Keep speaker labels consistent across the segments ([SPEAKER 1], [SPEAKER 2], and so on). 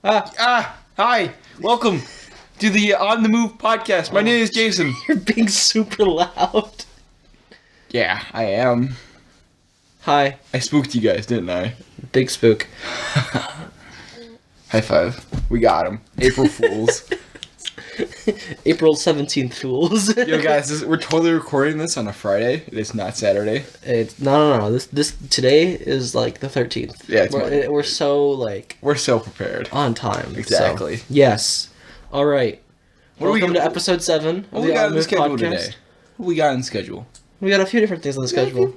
[SPEAKER 1] Hi. Welcome to the On the Move podcast. My name is Jason.
[SPEAKER 2] You're being super loud.
[SPEAKER 1] Yeah, I am.
[SPEAKER 2] Hi.
[SPEAKER 1] I spooked you guys, didn't I?
[SPEAKER 2] Big spook.
[SPEAKER 1] High five. We got him. April Fools.
[SPEAKER 2] April 17th fools.
[SPEAKER 1] Yo, guys, we're totally recording this on a Friday. It is not Saturday.
[SPEAKER 2] It's no. This today is like the 13th.
[SPEAKER 1] Yeah,
[SPEAKER 2] we're so
[SPEAKER 1] prepared.
[SPEAKER 2] on time.
[SPEAKER 1] Exactly.
[SPEAKER 2] So, yes. All right. Welcome to episode 7
[SPEAKER 1] What
[SPEAKER 2] of
[SPEAKER 1] we
[SPEAKER 2] the
[SPEAKER 1] got
[SPEAKER 2] On
[SPEAKER 1] on
[SPEAKER 2] the
[SPEAKER 1] the
[SPEAKER 2] Move
[SPEAKER 1] schedule
[SPEAKER 2] podcast.
[SPEAKER 1] today? What we got on the schedule?
[SPEAKER 2] We got a few different things on the schedule.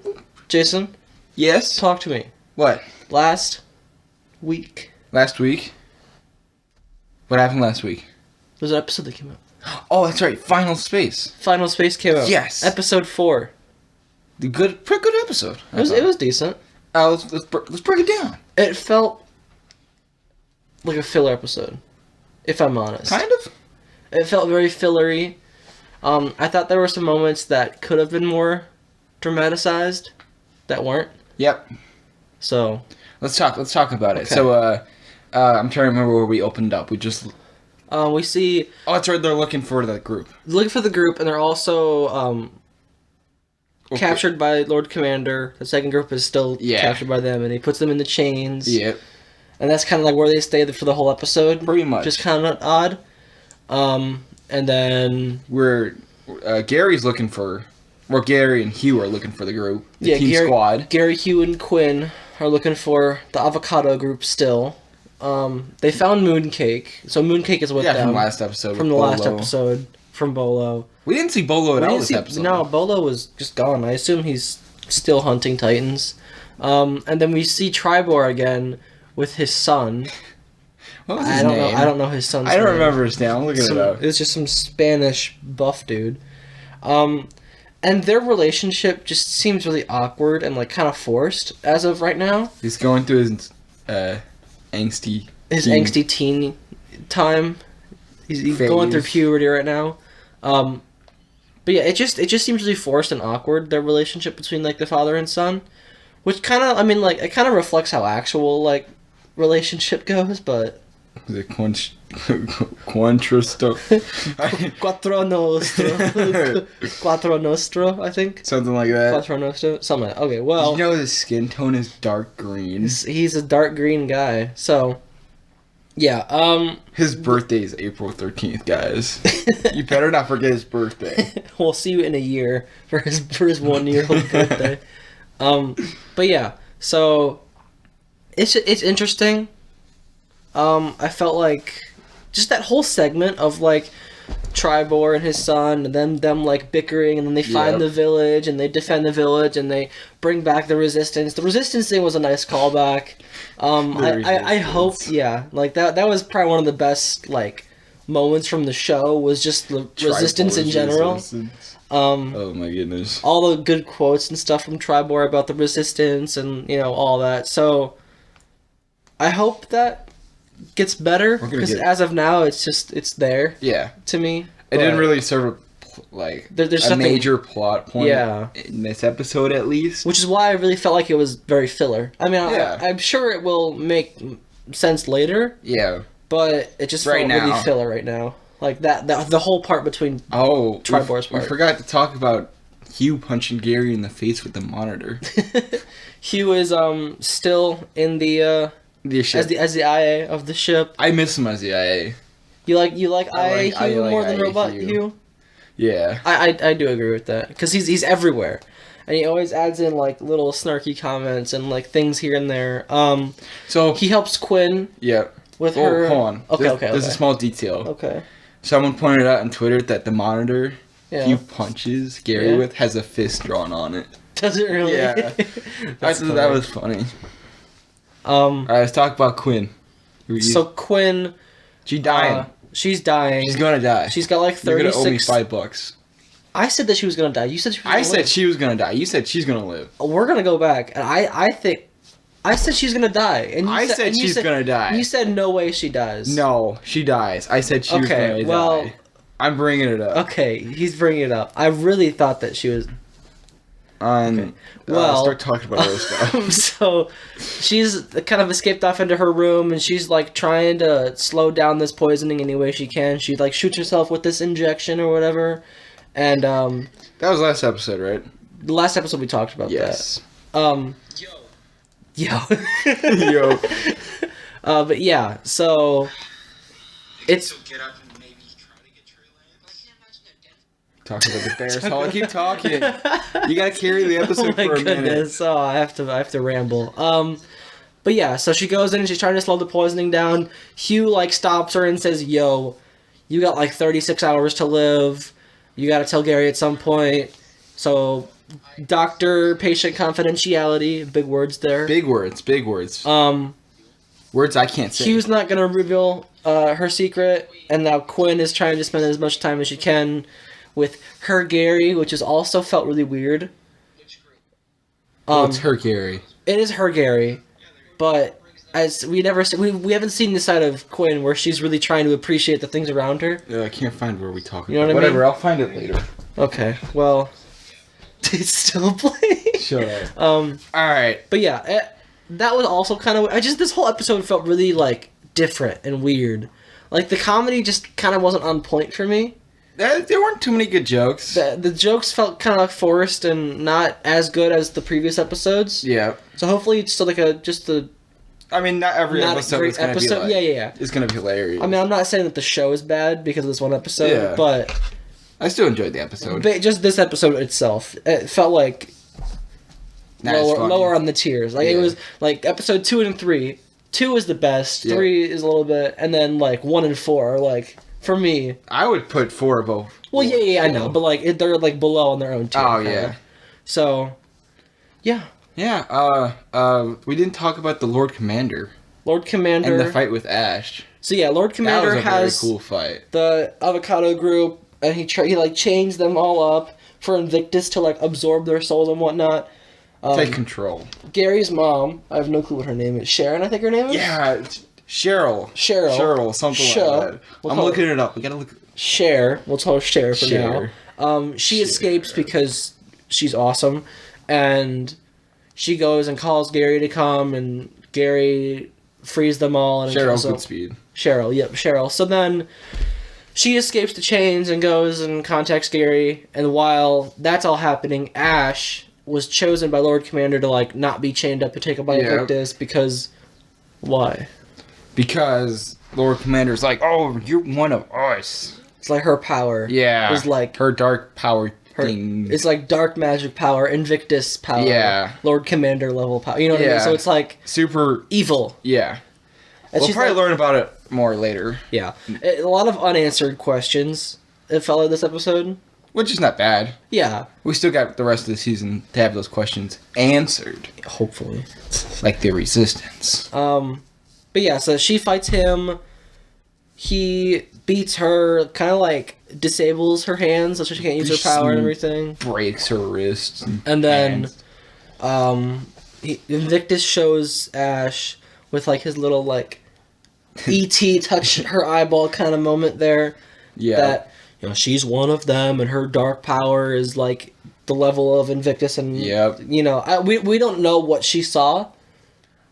[SPEAKER 2] Jason,
[SPEAKER 1] Yes.
[SPEAKER 2] talk to me.
[SPEAKER 1] What?
[SPEAKER 2] Last week.
[SPEAKER 1] Last week? What happened last week?
[SPEAKER 2] There's an episode that came out.
[SPEAKER 1] Oh, that's right. Final Space.
[SPEAKER 2] Final Space came out.
[SPEAKER 1] Yes.
[SPEAKER 2] Episode 4.
[SPEAKER 1] Pretty good episode.
[SPEAKER 2] It was decent.
[SPEAKER 1] Let's break it down.
[SPEAKER 2] It felt like a filler episode, if I'm honest.
[SPEAKER 1] Kind of.
[SPEAKER 2] It felt very fillery. I thought there were some moments that could have been more dramatized that weren't.
[SPEAKER 1] Yep.
[SPEAKER 2] So
[SPEAKER 1] Let's talk about it.
[SPEAKER 2] Okay.
[SPEAKER 1] So I'm trying to remember where we opened up. We just
[SPEAKER 2] we see
[SPEAKER 1] that's right. They're looking for the group.
[SPEAKER 2] looking for the group, and they're also captured by Lord Commander. The second group is still captured by them, and he puts them in the chains.
[SPEAKER 1] Yep.
[SPEAKER 2] And that's kind of like where they stay for the whole episode.
[SPEAKER 1] Pretty much.
[SPEAKER 2] Just kind of odd. And then
[SPEAKER 1] Gary's looking for. Well, Gary and Hugh are looking for the group. The team
[SPEAKER 2] Gary,
[SPEAKER 1] squad.
[SPEAKER 2] Gary, Hugh, and Quinn are looking for the avocado group still. They found Mooncake. So Mooncake is with them.
[SPEAKER 1] From last episode.
[SPEAKER 2] From the last episode. From Bolo.
[SPEAKER 1] We didn't see Bolo at all this episode.
[SPEAKER 2] No, Bolo was just gone. I assume he's still hunting Titans. And then we see Tribor again with his son.
[SPEAKER 1] What was his name?
[SPEAKER 2] I don't know his son's name.
[SPEAKER 1] I don't remember his name. I'm looking it up.
[SPEAKER 2] It's just some Spanish buff dude. And their relationship just seems really awkward and like kind of forced as of right now.
[SPEAKER 1] He's going through his angsty
[SPEAKER 2] teen time. He's going through puberty right now. But yeah, it just seems really forced and awkward, their relationship between like the father and son, which kind of it kind of reflects how actual like relationship goes, but
[SPEAKER 1] the Quantro
[SPEAKER 2] Quattro Nostro, I think.
[SPEAKER 1] Something like that.
[SPEAKER 2] Quattro Nostro, something like that. Okay, well,
[SPEAKER 1] you know his skin tone is dark green.
[SPEAKER 2] He's a dark green guy, so yeah.
[SPEAKER 1] His birthday is April 13th, guys. You better not forget his birthday.
[SPEAKER 2] We'll see you in a year for his 1-year-old birthday. But yeah, so it's interesting. I felt like just that whole segment of like Tribor and his son, and them like bickering, and then they find the village and they defend the village and they bring back the resistance. The resistance thing was a nice callback. I hope like that was probably one of the best like moments from the show, was just the resistance in general.
[SPEAKER 1] Oh my goodness.
[SPEAKER 2] All the good quotes and stuff from Tribor about the resistance and all that. So I hope that gets better, because as of now it's there.
[SPEAKER 1] Yeah.
[SPEAKER 2] To me,
[SPEAKER 1] it didn't really serve there's a major plot point.
[SPEAKER 2] Yeah.
[SPEAKER 1] In this episode, at least.
[SPEAKER 2] Which is why I really felt like it was very filler. I mean, I'm sure it will make sense later.
[SPEAKER 1] Yeah.
[SPEAKER 2] But it just felt really filler right now. Like that the whole part between Tribor's part.
[SPEAKER 1] We forgot to talk about Hugh punching Gary in the face with the monitor.
[SPEAKER 2] Hugh is still in the ship. as the IA of the ship.
[SPEAKER 1] I miss him as the IA.
[SPEAKER 2] You like IA Hugh more than Robot Hugh?
[SPEAKER 1] Yeah.
[SPEAKER 2] I do agree with that, because he's everywhere, and he always adds in like little snarky comments and like things here and there.
[SPEAKER 1] So
[SPEAKER 2] he helps Quinn.
[SPEAKER 1] Yeah.
[SPEAKER 2] With her.
[SPEAKER 1] Hold on.
[SPEAKER 2] Okay.
[SPEAKER 1] There's a small detail.
[SPEAKER 2] Okay.
[SPEAKER 1] Someone pointed out on Twitter that the monitor Hugh punches Gary with has a fist drawn on it.
[SPEAKER 2] Does it really?
[SPEAKER 1] Yeah. I thought that was funny. Alright, let's talk about Quinn.
[SPEAKER 2] So Quinn,
[SPEAKER 1] she's dying.
[SPEAKER 2] She's dying.
[SPEAKER 1] She's gonna die.
[SPEAKER 2] She's got like 36.
[SPEAKER 1] You're gonna owe me $5.
[SPEAKER 2] I said that she was gonna die. You said she was gonna live.
[SPEAKER 1] I said she was gonna die. You said she's gonna live.
[SPEAKER 2] We're gonna go back, and I think I said she's gonna die, and
[SPEAKER 1] I said she's gonna die.
[SPEAKER 2] You said no way she dies.
[SPEAKER 1] No, she dies. I said she was gonna die. I'm bringing it up.
[SPEAKER 2] Okay, he's bringing it up. I really thought that she was.
[SPEAKER 1] Okay.
[SPEAKER 2] Well,
[SPEAKER 1] start talking about other stuff.
[SPEAKER 2] So she's kind of escaped off into her room, and she's like trying to slow down this poisoning any way she can. She like shoots herself with this injection or whatever, and
[SPEAKER 1] that was last episode, right?
[SPEAKER 2] The last episode we talked about
[SPEAKER 1] that.
[SPEAKER 2] Yo.
[SPEAKER 1] Yo.
[SPEAKER 2] But yeah, so it's.
[SPEAKER 1] Talking about the Bears. I'll keep talking. You gotta carry the episode for a minute.
[SPEAKER 2] Oh, I have to ramble. But yeah, so she goes in and she's trying to slow the poisoning down. Hugh like stops her and says, "Yo, you got like 36 hours to live. You gotta tell Gary at some point." So, doctor-patient confidentiality, big words there.
[SPEAKER 1] Big words. Words I can't say.
[SPEAKER 2] Hugh's not gonna reveal her secret, and now Quinn is trying to spend as much time as she can with her Gary, which has also felt really weird.
[SPEAKER 1] It's her Gary.
[SPEAKER 2] It is her Gary, but as we haven't seen the side of Quinn where she's really trying to appreciate the things around her.
[SPEAKER 1] I can't find where we talk about.
[SPEAKER 2] You know what I mean?
[SPEAKER 1] Whatever, I'll find it later.
[SPEAKER 2] Okay, well, it's still playing.
[SPEAKER 1] Shut up. All right,
[SPEAKER 2] but yeah, that was also kind of. This whole episode felt really like different and weird. Like the comedy just kind of wasn't on point for me.
[SPEAKER 1] There weren't too many good jokes.
[SPEAKER 2] The jokes felt kind of like forced and not as good as the previous episodes.
[SPEAKER 1] Yeah.
[SPEAKER 2] So hopefully it's still like
[SPEAKER 1] I mean, not every episode is going to be like...
[SPEAKER 2] Yeah.
[SPEAKER 1] It's going to be hilarious.
[SPEAKER 2] I mean, I'm not saying that the show is bad because of this one episode, but...
[SPEAKER 1] I still enjoyed the episode.
[SPEAKER 2] But just this episode itself, it felt like lower on the tiers. Like, it was like episode 2 and 3. 2 is the best, 3 is a little bit, and then like 1 and 4 are like... For me,
[SPEAKER 1] I would put 4 above.
[SPEAKER 2] Well, yeah, I know, but like they're like below on their own tier.
[SPEAKER 1] Oh yeah.
[SPEAKER 2] So, yeah.
[SPEAKER 1] Yeah. We didn't talk about the Lord Commander.
[SPEAKER 2] Lord Commander
[SPEAKER 1] and the fight with Ash.
[SPEAKER 2] So yeah, Lord Commander
[SPEAKER 1] that was a
[SPEAKER 2] has
[SPEAKER 1] very cool fight.
[SPEAKER 2] The Avocado group, and he like chains them all up for Invictus to like absorb their souls and whatnot.
[SPEAKER 1] Take control.
[SPEAKER 2] Gary's mom, I have no clue what her name is. Sharon, I think her name is.
[SPEAKER 1] Yeah. Cheryl, something like that. I'm looking it up. We gotta look.
[SPEAKER 2] Cher, we'll tell her Cher for now. She escapes because she's awesome, and she goes and calls Gary to come, and Gary frees them all. And
[SPEAKER 1] Cheryl Goodspeed.
[SPEAKER 2] Cheryl. So then she escapes the chains and goes and contacts Gary, and while that's all happening, Ash was chosen by Lord Commander to like not be chained up and taken by Invictus because why?
[SPEAKER 1] Because Lord Commander's like, oh, you're one of us.
[SPEAKER 2] It's like her power.
[SPEAKER 1] Yeah.
[SPEAKER 2] It's like
[SPEAKER 1] her dark power thing.
[SPEAKER 2] It's like dark magic power, Invictus power.
[SPEAKER 1] Yeah.
[SPEAKER 2] Lord Commander level power. You know what I mean? So it's like
[SPEAKER 1] super
[SPEAKER 2] evil.
[SPEAKER 1] Yeah.
[SPEAKER 2] And
[SPEAKER 1] we'll probably learn about it more later.
[SPEAKER 2] Yeah. A lot of unanswered questions that fell in this episode.
[SPEAKER 1] Which is not bad.
[SPEAKER 2] Yeah.
[SPEAKER 1] We still got the rest of the season to have those questions answered.
[SPEAKER 2] Hopefully.
[SPEAKER 1] Like the Resistance.
[SPEAKER 2] But yeah, so she fights him. He beats her, kind of like disables her hands so she can't use her power and everything.
[SPEAKER 1] Breaks her wrists.
[SPEAKER 2] And then Invictus shows Ash with like his little like E.T. touch her eyeball kind of moment there.
[SPEAKER 1] Yeah.
[SPEAKER 2] That, you know, she's one of them and her dark power is like the level of Invictus. And, you know, we don't know what she saw.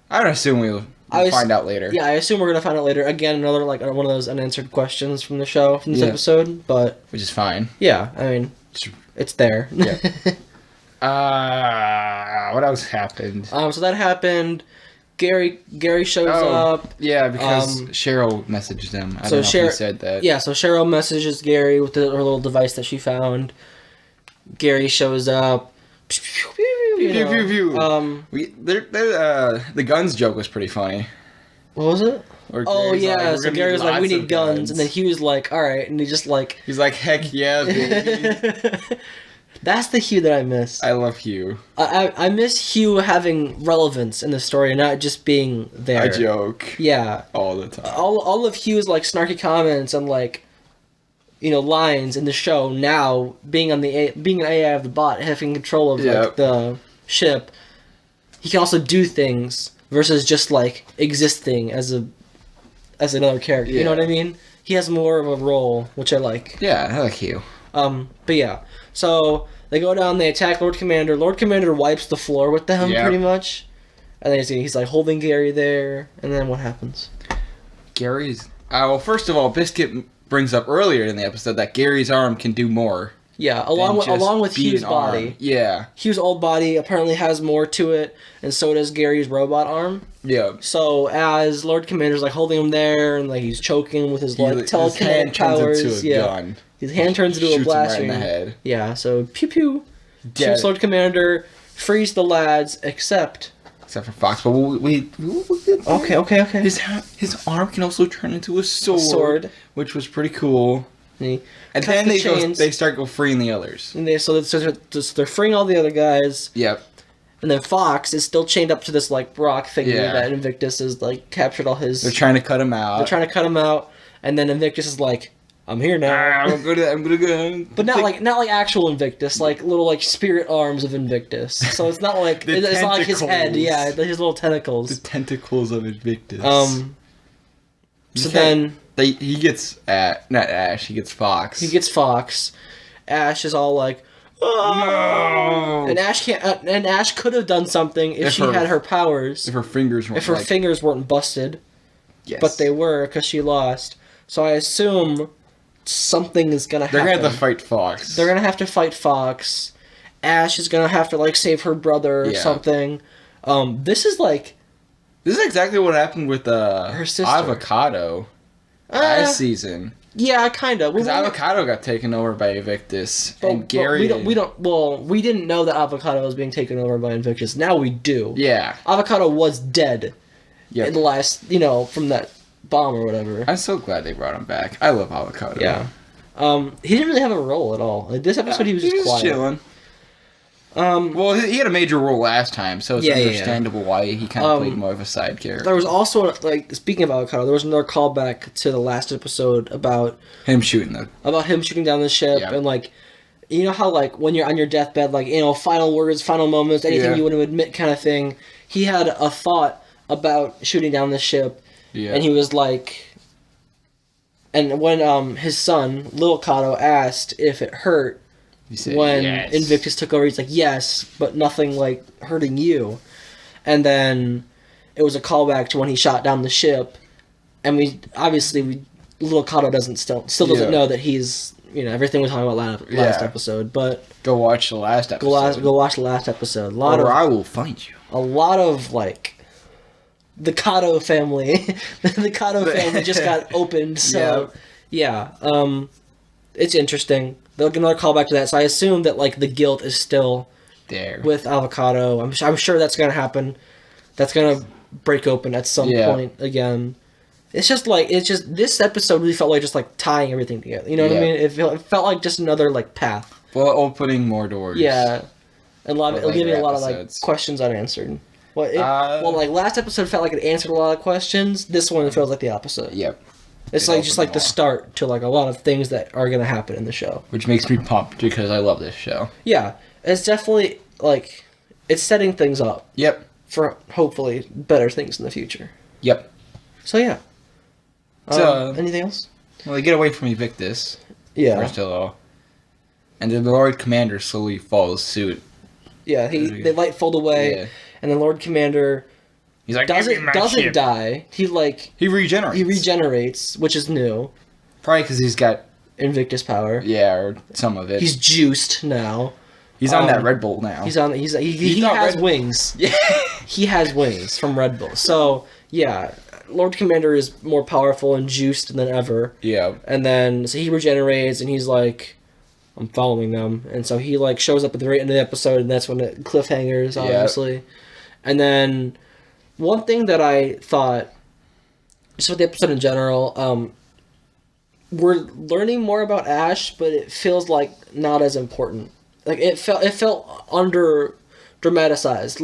[SPEAKER 1] I'd assume we'll find out later.
[SPEAKER 2] Yeah, I assume we're gonna find out later. Again, another like one of those unanswered questions from the show, from this episode, but
[SPEAKER 1] which is fine.
[SPEAKER 2] Yeah, I mean, it's there.
[SPEAKER 1] Yeah. What else happened?
[SPEAKER 2] So that happened. Gary shows up.
[SPEAKER 1] Yeah, because Cheryl messaged them. I don't know if he said that.
[SPEAKER 2] Yeah, so Cheryl messages Gary with her little device that she found. Gary shows up.
[SPEAKER 1] The guns joke was pretty funny.
[SPEAKER 2] What was it?
[SPEAKER 1] Yeah,
[SPEAKER 2] so Gary was like, we need guns. And then he was like, alright, and he just like...
[SPEAKER 1] He's like, heck yeah, baby.
[SPEAKER 2] That's the Hugh that I miss.
[SPEAKER 1] I love Hugh.
[SPEAKER 2] I miss Hugh having relevance in the story and not just being there.
[SPEAKER 1] A joke.
[SPEAKER 2] Yeah.
[SPEAKER 1] All the time.
[SPEAKER 2] All of Hugh's like snarky comments and like, you know, lines in the show now being an AI of the bot, having control of like the ship, he can also do things versus just like existing as another character. You know what I mean? He has more of a role, which I like.
[SPEAKER 1] Yeah, I like Hugh.
[SPEAKER 2] But yeah, so they go down, they attack Lord Commander. Lord Commander wipes the floor with them, pretty much. And then he's like holding Gary there, and then what happens?
[SPEAKER 1] Gary's... well, first of all, Biscuit brings up earlier in the episode that Gary's arm can do more.
[SPEAKER 2] Yeah, along with Hugh's body.
[SPEAKER 1] Arm. Yeah.
[SPEAKER 2] Hugh's old body apparently has more to it, and so does Gary's robot arm.
[SPEAKER 1] Yeah.
[SPEAKER 2] So as Lord Commander's like holding him there, and like he's choking with his like telekinetic powers.
[SPEAKER 1] Turns into a gun.
[SPEAKER 2] His hand turns into a blaster.
[SPEAKER 1] Shoots him right in the head.
[SPEAKER 2] Yeah. So pew pew. Shoots Lord Commander, frees the lads, except
[SPEAKER 1] for Fox. But we
[SPEAKER 2] okay.
[SPEAKER 1] His arm can also turn into a sword. Which was pretty cool. And then they start freeing the others.
[SPEAKER 2] And so they're freeing all the other guys.
[SPEAKER 1] Yep.
[SPEAKER 2] And then Fox is still chained up to this like rock thingy that Invictus has like captured all his.
[SPEAKER 1] They're trying to cut him out. And then Invictus is like, "I'm here now. I'm gonna go."
[SPEAKER 2] But not like actual Invictus, like little like spirit arms of Invictus. So it's not like it's not like his head. Yeah, his little tentacles.
[SPEAKER 1] The tentacles of Invictus.
[SPEAKER 2] So then.
[SPEAKER 1] He gets not Ash. He gets Fox.
[SPEAKER 2] Ash is all like, "Oh!" No! And Ash can't. And Ash could have done something if she had her powers.
[SPEAKER 1] If her fingers
[SPEAKER 2] weren't busted. Yes. But they were because she lost. So I assume something is gonna happen.
[SPEAKER 1] They're gonna have to fight Fox.
[SPEAKER 2] They're gonna have to fight Fox. Ash is gonna have to like save her brother or something. This is
[SPEAKER 1] exactly what happened with
[SPEAKER 2] her sister.
[SPEAKER 1] Avocado. Last season.
[SPEAKER 2] Yeah, kind of.
[SPEAKER 1] Because Avocado got taken over by Invictus, and Gary.
[SPEAKER 2] We didn't know that Avocado was being taken over by Invictus. Now we do.
[SPEAKER 1] Yeah.
[SPEAKER 2] Avocado was dead. In the last, from that bomb or whatever.
[SPEAKER 1] I'm so glad they brought him back. I love Avocado.
[SPEAKER 2] Yeah. He didn't really have a role at all. Like, this episode, he was just quiet.
[SPEAKER 1] Chilling. Well, he had a major role last time, so it's understandable why he kind of played more of a side character.
[SPEAKER 2] There was also, speaking of Avocado, there was another callback to the last episode about
[SPEAKER 1] him shooting
[SPEAKER 2] down the ship, and, you know how, when you're on your deathbed, final words, final moments, anything you want to admit kind of thing, he had a thought about shooting down the ship, and he was like... And when his son, Lil Kato, asked if it hurt, when Invictus took over, he's like, yes, but nothing hurting you. And then it was a callback to when he shot down the ship, and Lil Kato still doesn't know that he's, everything we talked about last episode, but
[SPEAKER 1] go watch the last episode.
[SPEAKER 2] Go watch the last episode.
[SPEAKER 1] I will find you.
[SPEAKER 2] A lot of the Kato family, the Kato family just got opened. So it's interesting. They'll get another callback to that. So I assume that the guilt is still
[SPEAKER 1] there
[SPEAKER 2] with Avocado. I'm sure that's gonna happen. That's gonna break open at some point again. It's just this episode really felt like just tying everything together. You know what I mean? It felt like just another path.
[SPEAKER 1] Well, opening more doors.
[SPEAKER 2] Yeah, and it'll give me a lot of questions unanswered. Well, last episode felt like it answered a lot of questions. This one feels like the opposite.
[SPEAKER 1] Yep.
[SPEAKER 2] It's just the start to a lot of things that are gonna happen in the show.
[SPEAKER 1] Which makes me pumped because I love this show.
[SPEAKER 2] Yeah, it's definitely it's setting things up.
[SPEAKER 1] Yep.
[SPEAKER 2] For hopefully better things in the future.
[SPEAKER 1] Yep.
[SPEAKER 2] So yeah. So anything else?
[SPEAKER 1] Well, they get away from Invictus.
[SPEAKER 2] Yeah.
[SPEAKER 1] First of all, and then the Lord Commander slowly follows suit.
[SPEAKER 2] Yeah, they fold away, and then Lord Commander.
[SPEAKER 1] He's like,
[SPEAKER 2] doesn't die. He
[SPEAKER 1] regenerates.
[SPEAKER 2] He regenerates, which is new.
[SPEAKER 1] Probably because he's got
[SPEAKER 2] Invictus power.
[SPEAKER 1] Yeah, or some of it.
[SPEAKER 2] He's juiced now.
[SPEAKER 1] He's on that Red Bull now.
[SPEAKER 2] He has wings. Yeah, he has wings from Red Bull. So yeah, Lord Commander is more powerful and juiced than ever.
[SPEAKER 1] Yeah,
[SPEAKER 2] and then so he regenerates, and he's like, I'm following them, and so he shows up at the very end of the episode, and that's when it cliffhangers, obviously, and then. One thing that I thought, just with the episode in general, we're learning more about Ash, but it feels not as important. It felt under dramatized.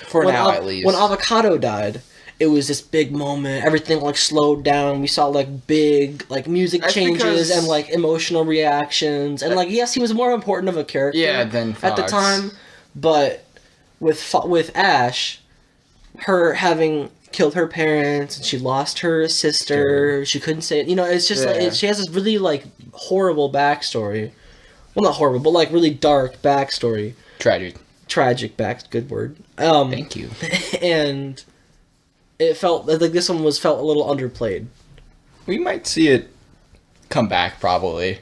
[SPEAKER 1] For now, at least.
[SPEAKER 2] When Avocado died, it was this big moment. Everything slowed down. We saw big music changes and emotional reactions. And yes, he was more important of a character.
[SPEAKER 1] Than Fox.
[SPEAKER 2] At the time, but with Ash. Her having killed her parents, and she lost her sister. She couldn't say it. It's just she has this really horrible backstory, well, not horrible, but like really dark backstory.
[SPEAKER 1] Tragic
[SPEAKER 2] Good word.
[SPEAKER 1] Thank you.
[SPEAKER 2] And it felt like this one felt a little underplayed.
[SPEAKER 1] We might see it come back, probably.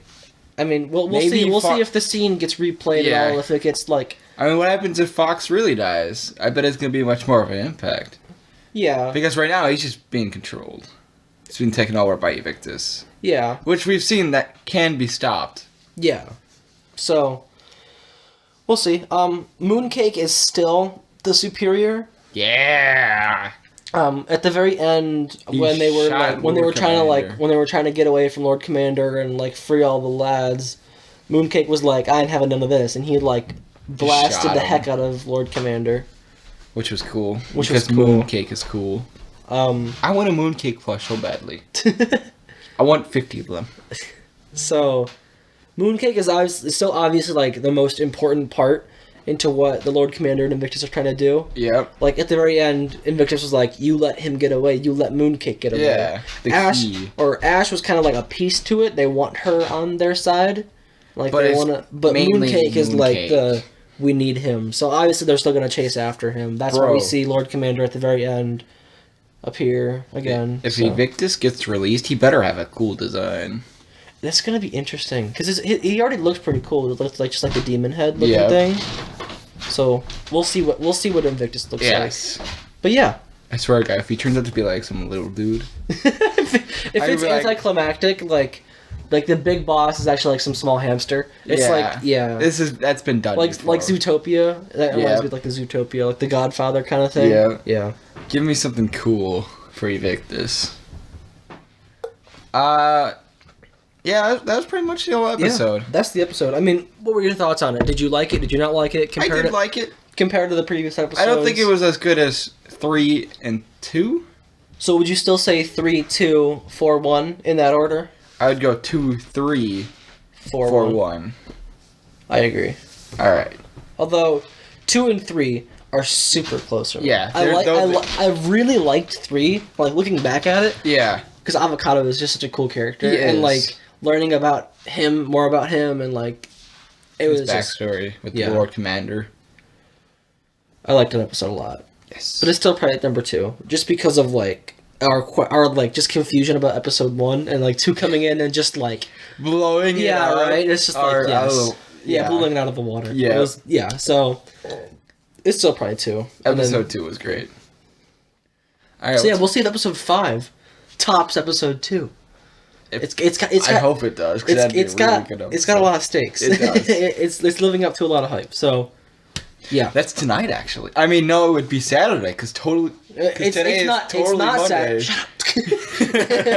[SPEAKER 2] I mean, we'll see. We'll see if the scene gets replayed at all. If it gets like.
[SPEAKER 1] I mean, what happens if Fox really dies? I bet it's going to be much more of an impact.
[SPEAKER 2] Yeah.
[SPEAKER 1] Because right now he's just being controlled. He's being taken over by Invictus.
[SPEAKER 2] Yeah.
[SPEAKER 1] Which we've seen that can be stopped.
[SPEAKER 2] Yeah. So, we'll see. Mooncake is still the superior.
[SPEAKER 1] Yeah.
[SPEAKER 2] At the very end, when they were trying to get away from Lord Commander and like free all the lads, Mooncake was like, "I ain't having none of this," and he like blasted the heck out of Lord Commander,
[SPEAKER 1] which was cool. Because Mooncake is cool. I want a Mooncake plush so badly. I want 50 of them.
[SPEAKER 2] So, Mooncake is still obviously like the most important part into what the Lord Commander and Invictus are trying to do.
[SPEAKER 1] Yep.
[SPEAKER 2] Like, at the very end, Invictus was like, you let him get away, you let Mooncake get away.
[SPEAKER 1] Yeah,
[SPEAKER 2] Ash was kind of like a piece to it. They want her on their side. Like, but Mooncake is like we need him. So, obviously, they're still going to chase after him. That's why we see Lord Commander at the very end appear again.
[SPEAKER 1] If Invictus gets released, he better have a cool design.
[SPEAKER 2] That's gonna be interesting because he already looks pretty cool. It looks like just like a demon head looking thing. So we'll see what Invictus looks like. But yeah,
[SPEAKER 1] I swear, guy, if he turns out to be like some little dude,
[SPEAKER 2] if it's anticlimactic, like the big boss is actually like some small hamster. It's that's been done. Like Zootopia. That reminds me of like the Zootopia, like the Godfather kind of thing. Yeah.
[SPEAKER 1] Give me something cool for Invictus. Yeah, that was pretty much the whole episode.
[SPEAKER 2] Yeah, that's the episode. I mean, what were your thoughts on it? Did you like it? Did you not like it?
[SPEAKER 1] I did like it.
[SPEAKER 2] Compared to the previous episodes?
[SPEAKER 1] I don't think it was as good as 3 and 2.
[SPEAKER 2] So would you still say 3, 2, 4, 1 in that order?
[SPEAKER 1] I would go 2, 3, 4, 1.
[SPEAKER 2] I agree.
[SPEAKER 1] Alright.
[SPEAKER 2] Although, 2 and 3 are super close.
[SPEAKER 1] Yeah.
[SPEAKER 2] I really liked 3, like looking back at it.
[SPEAKER 1] Yeah.
[SPEAKER 2] Because Avocado is just such a cool character. And like, learning about him, more about him, and like,
[SPEAKER 1] his backstory with the Lord Commander.
[SPEAKER 2] I liked that episode a lot.
[SPEAKER 1] Yes.
[SPEAKER 2] But it's still probably at number 2. Just because of like, our like, just confusion about episode 1, and like 2 coming in and just like...
[SPEAKER 1] blowing it out.
[SPEAKER 2] Yeah, right? It's just like, blowing it out of the water.
[SPEAKER 1] Yeah.
[SPEAKER 2] So, it's still probably 2.
[SPEAKER 1] Episode 2 was great.
[SPEAKER 2] Alright, so we'll see in episode 5. Tops episode 2. It's got,
[SPEAKER 1] I hope it does.
[SPEAKER 2] It's got a lot of stakes.
[SPEAKER 1] It does.
[SPEAKER 2] it's living up to a lot of hype. So, yeah.
[SPEAKER 1] That's tonight, actually. I mean, no, it would be Saturday because today is totally Monday.
[SPEAKER 2] Shut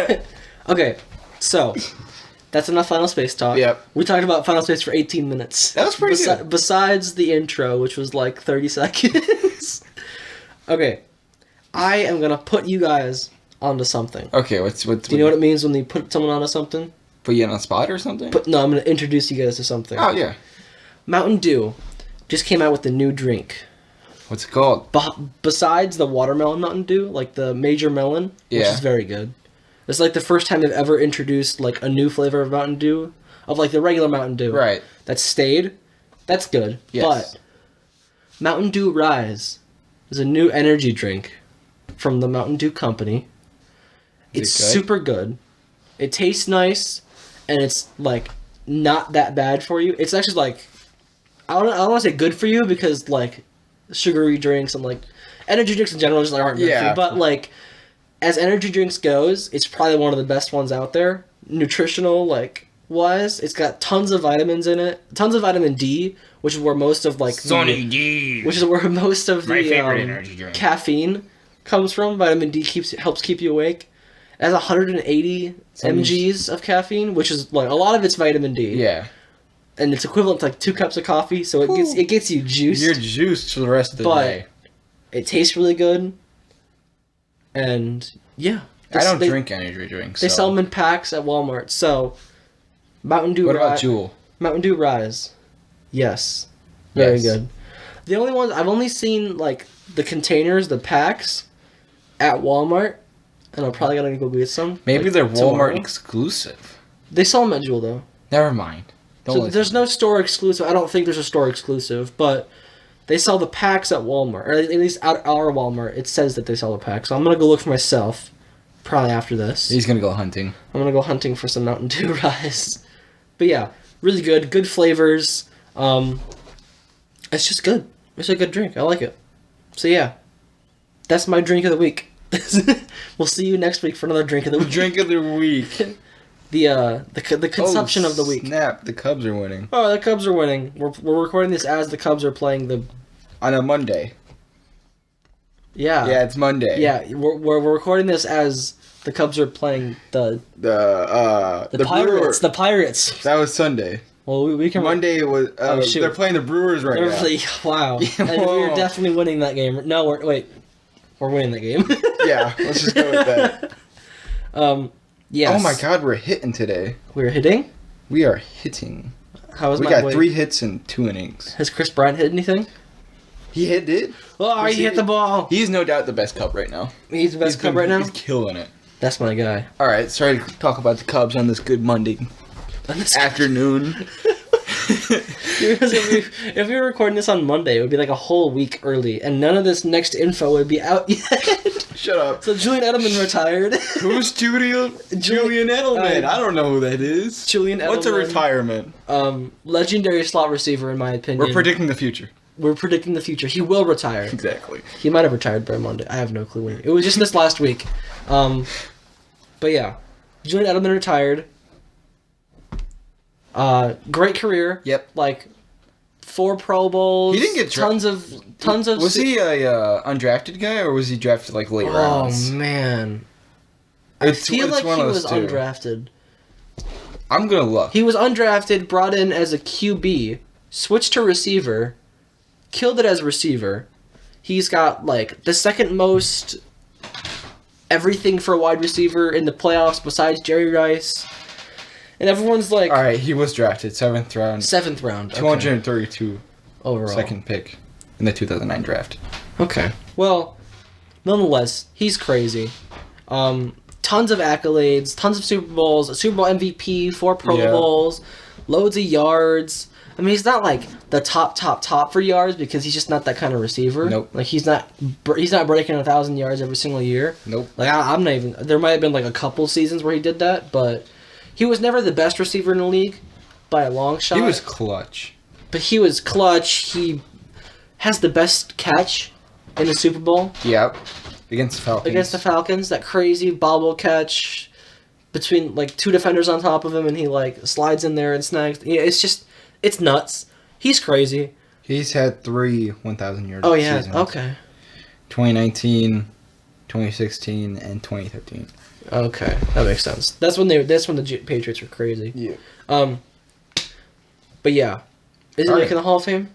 [SPEAKER 2] up. Okay, so that's enough Final Space talk.
[SPEAKER 1] Yep.
[SPEAKER 2] We talked about Final Space for 18 minutes.
[SPEAKER 1] That was pretty good.
[SPEAKER 2] Besides the intro, which was like 30 seconds. Okay, I am gonna put you guys onto something.
[SPEAKER 1] Okay, what's
[SPEAKER 2] do you know what it means when you put someone onto something?
[SPEAKER 1] Put you on a spot or something?
[SPEAKER 2] No, I'm going to introduce you guys to something.
[SPEAKER 1] Oh, yeah.
[SPEAKER 2] Mountain Dew just came out with a new drink.
[SPEAKER 1] What's it called?
[SPEAKER 2] Besides the watermelon Mountain Dew, like the major melon, which is very good. It's like the first time they've ever introduced like a new flavor of Mountain Dew, of like the regular Mountain Dew.
[SPEAKER 1] Right.
[SPEAKER 2] That stayed. That's good.
[SPEAKER 1] Yes.
[SPEAKER 2] But Mountain Dew Rise is a new energy drink from the Mountain Dew Company. It's super good. It tastes nice, and it's like not that bad for you. It's actually like I don't want to say good for you because like sugary drinks and like energy drinks in general just like aren't good for you. But like as energy drinks goes, it's probably one of the best ones out there. Nutritional like wise, it's got tons of vitamins in it, tons of vitamin D, which is where most of like
[SPEAKER 1] D,
[SPEAKER 2] which is where most of
[SPEAKER 1] my favorite energy drink
[SPEAKER 2] caffeine comes from. Vitamin D helps keep you awake. It has 180 mgs of caffeine, which is like a lot of it's vitamin D.
[SPEAKER 1] Yeah.
[SPEAKER 2] And it's equivalent to like 2 cups of coffee, so it gets you juiced.
[SPEAKER 1] You're juiced for the rest of the day.
[SPEAKER 2] It tastes really good. And yeah.
[SPEAKER 1] I don't drink energy drinks.
[SPEAKER 2] They sell them in packs at Walmart. So Mountain Dew.
[SPEAKER 1] What about Juul?
[SPEAKER 2] Mountain Dew Rise. Yes. Very good. The only ones I've only seen like the containers, the packs at Walmart. And I'm probably gonna go get some.
[SPEAKER 1] Maybe they're Walmart exclusive.
[SPEAKER 2] They sell them at Juul though.
[SPEAKER 1] Never mind.
[SPEAKER 2] There's no store exclusive. I don't think there's a store exclusive, but they sell the packs at Walmart, or at least at our Walmart. It says that they sell the packs, so I'm gonna go look for myself. Probably after this.
[SPEAKER 1] He's gonna go hunting.
[SPEAKER 2] I'm gonna go hunting for some Mountain Dew Rise. But yeah, really good flavors. It's just good. It's a good drink. I like it. So yeah, that's my drink of the week. We'll see you next week for another drink of the week.
[SPEAKER 1] Drink of the week.
[SPEAKER 2] The consumption of the week.
[SPEAKER 1] Snap! The Cubs are winning.
[SPEAKER 2] Oh, the Cubs are winning. We're recording this as the Cubs are playing
[SPEAKER 1] on a Monday.
[SPEAKER 2] Yeah.
[SPEAKER 1] Yeah, it's Monday.
[SPEAKER 2] Yeah, we're recording this as the Cubs are playing the Pirates.
[SPEAKER 1] Brewers.
[SPEAKER 2] The Pirates.
[SPEAKER 1] That was Sunday.
[SPEAKER 2] Well, we can.
[SPEAKER 1] Monday was. They're playing the Brewers right now.
[SPEAKER 2] Wow. And we're definitely winning that game. No, we're winning that game.
[SPEAKER 1] Yeah, let's just go with that.
[SPEAKER 2] Yes.
[SPEAKER 1] Oh my God, we're hitting today.
[SPEAKER 2] We're hitting.
[SPEAKER 1] We are hitting.
[SPEAKER 2] How is
[SPEAKER 1] we got 3 hits in 2 innings.
[SPEAKER 2] Has Chris Bryant hit anything?
[SPEAKER 1] He did.
[SPEAKER 2] Oh, he hit the ball.
[SPEAKER 1] He's no doubt the best Cub right now.
[SPEAKER 2] He's the best Cub right now?
[SPEAKER 1] He's killing it.
[SPEAKER 2] That's my guy.
[SPEAKER 1] All right, sorry to talk about the Cubs on this good Monday afternoon.
[SPEAKER 2] Because if we were recording this on Monday, it would be like a whole week early, and none of this next info would be out yet.
[SPEAKER 1] Shut up.
[SPEAKER 2] So Julian Edelman retired.
[SPEAKER 1] Who's Julian Edelman? I don't know who that is.
[SPEAKER 2] Julian Edelman.
[SPEAKER 1] What's a retirement?
[SPEAKER 2] Legendary slot receiver, in my opinion.
[SPEAKER 1] We're predicting the future.
[SPEAKER 2] He will retire.
[SPEAKER 1] Exactly.
[SPEAKER 2] He might have retired by Monday. I have no clue when. It was just this last week. But yeah, Julian Edelman retired. Great career.
[SPEAKER 1] Yep.
[SPEAKER 2] Like 4 Pro Bowls.
[SPEAKER 1] He didn't get
[SPEAKER 2] tons of.
[SPEAKER 1] Was he a undrafted guy, or was he drafted like late rounds?
[SPEAKER 2] Oh man, I feel like he was undrafted.
[SPEAKER 1] I'm gonna look.
[SPEAKER 2] He was undrafted, brought in as a QB, switched to receiver, killed it as a receiver. He's got like the second most everything for a wide receiver in the playoffs besides Jerry Rice. And everyone's like...
[SPEAKER 1] All right, he was drafted 7th round.
[SPEAKER 2] 7th round.
[SPEAKER 1] 232
[SPEAKER 2] overall.
[SPEAKER 1] Second pick in the 2009 draft.
[SPEAKER 2] Okay. Well, nonetheless, he's crazy. Tons of accolades, tons of Super Bowls, a Super Bowl MVP, 4 Pro Bowls, loads of yards. I mean, he's not like the top for yards because he's just not that kind of receiver.
[SPEAKER 1] Nope.
[SPEAKER 2] Like he's not breaking 1,000 yards every single year.
[SPEAKER 1] Nope.
[SPEAKER 2] Like I'm not even. There might have been like a couple seasons where he did that, but he was never the best receiver in the league by a long shot.
[SPEAKER 1] He was clutch.
[SPEAKER 2] But he was clutch. He has the best catch in the Super Bowl.
[SPEAKER 1] Yep. Against the Falcons.
[SPEAKER 2] That crazy bobble catch between like 2 defenders on top of him, and he like slides in there and snags. Yeah, it's nuts. He's crazy.
[SPEAKER 1] He's had 3 1,000 yard
[SPEAKER 2] seasons. Okay.
[SPEAKER 1] 2019, 2016, and 2013.
[SPEAKER 2] Okay, that makes sense. That's when the Patriots were crazy.
[SPEAKER 1] Yeah.
[SPEAKER 2] But yeah, is he making the Hall of Fame?